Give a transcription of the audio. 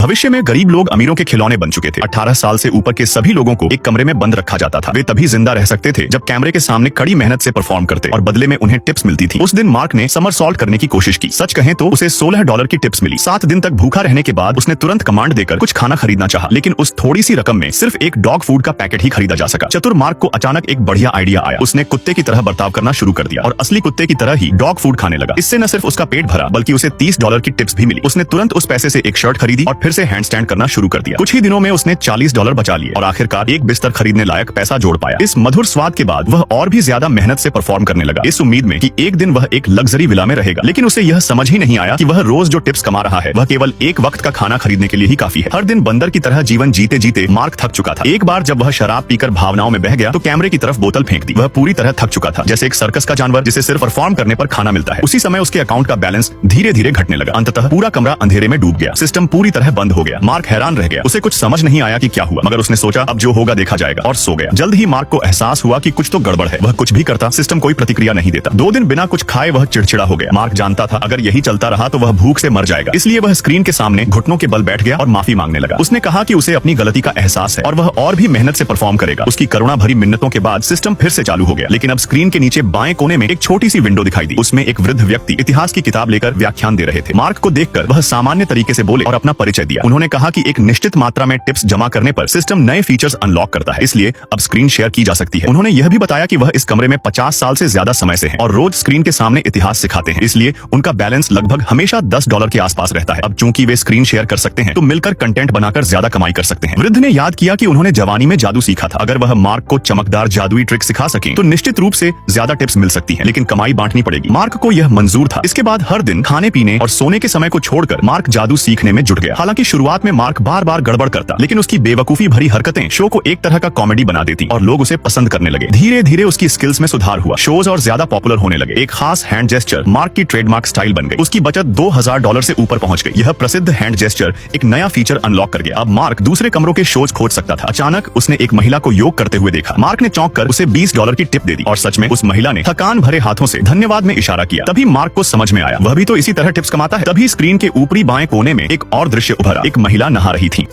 भविष्य में गरीब लोग अमीरों के खिलौने बन चुके थे। 18 साल से ऊपर के सभी लोगों को एक कमरे में बंद रखा जाता था। वे तभी जिंदा रह सकते थे जब कैमरे के सामने कड़ी मेहनत से परफॉर्म करते और बदले में उन्हें टिप्स मिलती थी। उस दिन मार्क ने समरसॉल्ट करने की कोशिश की। सच कहें तो उसे $16 की टिप्स मिली। 7 दिन तक भूखा रहने के बाद उसने तुरंत कमांड देकर कुछ खाना खरीदना चाहा, लेकिन उस थोड़ी सी रकम में सिर्फ एक डॉग फूड का पैकेट ही खरीदा जा सका। चतुर मार्क को अचानक एक बढ़िया आइडिया आया। उसने कुत्ते की तरह बर्ताव करना शुरू कर दिया और असली कुत्ते की तरह ही डॉग फूड खाने लगा। इससे न सिर्फ उसका पेट भरा बल्कि उसे $30 की टिप्स भी मिली। उसने तुरंत उस पैसे से एक शर्ट खरीदी और फिर से हैंड स्टैंड करना शुरू कर दिया। कुछ ही दिनों में उसने $40 बचा लिए और आखिरकार एक बिस्तर खरीदने लायक पैसा जोड़ पाया। इस मधुर स्वाद के बाद वह और भी ज्यादा मेहनत से परफॉर्म करने लगा, इस उम्मीद में कि एक दिन वह एक लग्जरी विला में रहेगा। लेकिन उसे यह समझ ही नहीं आया कि वह रोज जो टिप्स कमा रहा है वह केवल एक वक्त का खाना खरीदने के लिए ही काफी है। हर दिन बंदर की तरह जीवन जीते जीते मार्क थक चुका था। एक बार जब वह शराब पीकर भावनाओं में बह गया तो कैमरे की तरफ बोतल फेंक दी। वह पूरी तरह थक चुका था, जैसे एक सर्कस का जानवर जिसे सिर्फ परफॉर्म करने पर खाना मिलता है। उसी समय उसके अकाउंट का बैलेंस धीरे धीरे घटने लगा। अंततः पूरा कमरा अंधेरे में डूब गया। सिस्टम पूरी तरह बंद हो गया। मार्क हैरान रह गया। उसे कुछ समझ नहीं आया कि क्या हुआ, मगर उसने सोचा अब जो होगा देखा जाएगा और सो गया। जल्द ही मार्क को एहसास हुआ कि कुछ तो गड़बड़ है। वह कुछ भी करता, सिस्टम कोई प्रतिक्रिया नहीं देता। 2 दिन बिना कुछ खाए वह चिड़चिड़ा हो गया। मार्क जानता था अगर यही चलता रहा तो वह भूख से मर जाएगा। इसलिए वह स्क्रीन के सामने घुटनों के बल बैठ गया और माफी मांगने लगा। उसने कहा कि उसे अपनी गलती का एहसास है और वह और भी मेहनत से परफॉर्म करेगा। उसकी करुणा भरी मिन्नतों के बाद सिस्टम फिर से चालू हो गया। लेकिन अब स्क्रीन के नीचे बाएं कोने में एक छोटी सी विंडो दिखाई दी। उसमें एक वृद्ध व्यक्ति इतिहास की किताब लेकर व्याख्यान दे रहे थे। मार्क को देखकर वह सामान्य तरीके से बोले और अपना परिचय दिया। उन्होंने कहा कि एक निश्चित मात्रा में टिप्स जमा करने पर सिस्टम नए फीचर्स अनलॉक करता है, इसलिए अब स्क्रीन शेयर की जा सकती है। उन्होंने यह भी बताया कि वह इस कमरे में 50 साल से ज्यादा समय से हैं और रोज स्क्रीन के सामने इतिहास सिखाते हैं, इसलिए उनका बैलेंस लगभग हमेशा $10 के आसपास रहता है। अब चूंकि वे स्क्रीन शेयर कर सकते हैं तो मिलकर कंटेंट बनाकर ज्यादा कमाई कर सकते हैं। वृद्ध ने याद किया कि उन्होंने जवानी में जादू सीखा था। अगर वह मार्क को चमकदार जादुई ट्रिक सिखा सके तो निश्चित रूप से ज्यादा टिप्स मिल सकती हैं, लेकिन कमाई बांटनी पड़ेगी। मार्क को यह मंजूर था। इसके बाद हर दिन खाने पीने और सोने के समय को छोड़कर मार्क जादू सीखने में जुट गया। हालांकि शुरुआत में मार्क बार बार गड़बड़ करता, लेकिन उसकी बेवकूफी भरी हरकतें शो को एक तरह का कॉमेडी बना देती और लोग उसे पसंद करने लगे। धीरे धीरे उसकी स्किल्स में सुधार हुआ। शोज और ज्यादा पॉपुलर होने लगे। एक खास हैंड जेस्चर मार्क की ट्रेडमार्क स्टाइल बन गई। उसकी बचत $2000 से ऊपर पहुंच गई। यह प्रसिद्ध हैंड जेस्चर एक नया फीचर अनलॉक कर गया। अब मार्क दूसरे कमरों के शोज खोज सकता था। अचानक उसने एक महिला को योग करते हुए देखा। मार्क ने चौंक कर उसे $20 की टिप दे दी और सच में उस महिला ने थकान भरे हाथों से धन्यवाद में इशारा किया। तभी मार्क को समझ में आया वह भी तो इसी तरह टिप्स कमाता है। तभी स्क्रीन के ऊपरी बाएं कोने में एक और दृश्य उभरा। एक महिला नहा रही थी।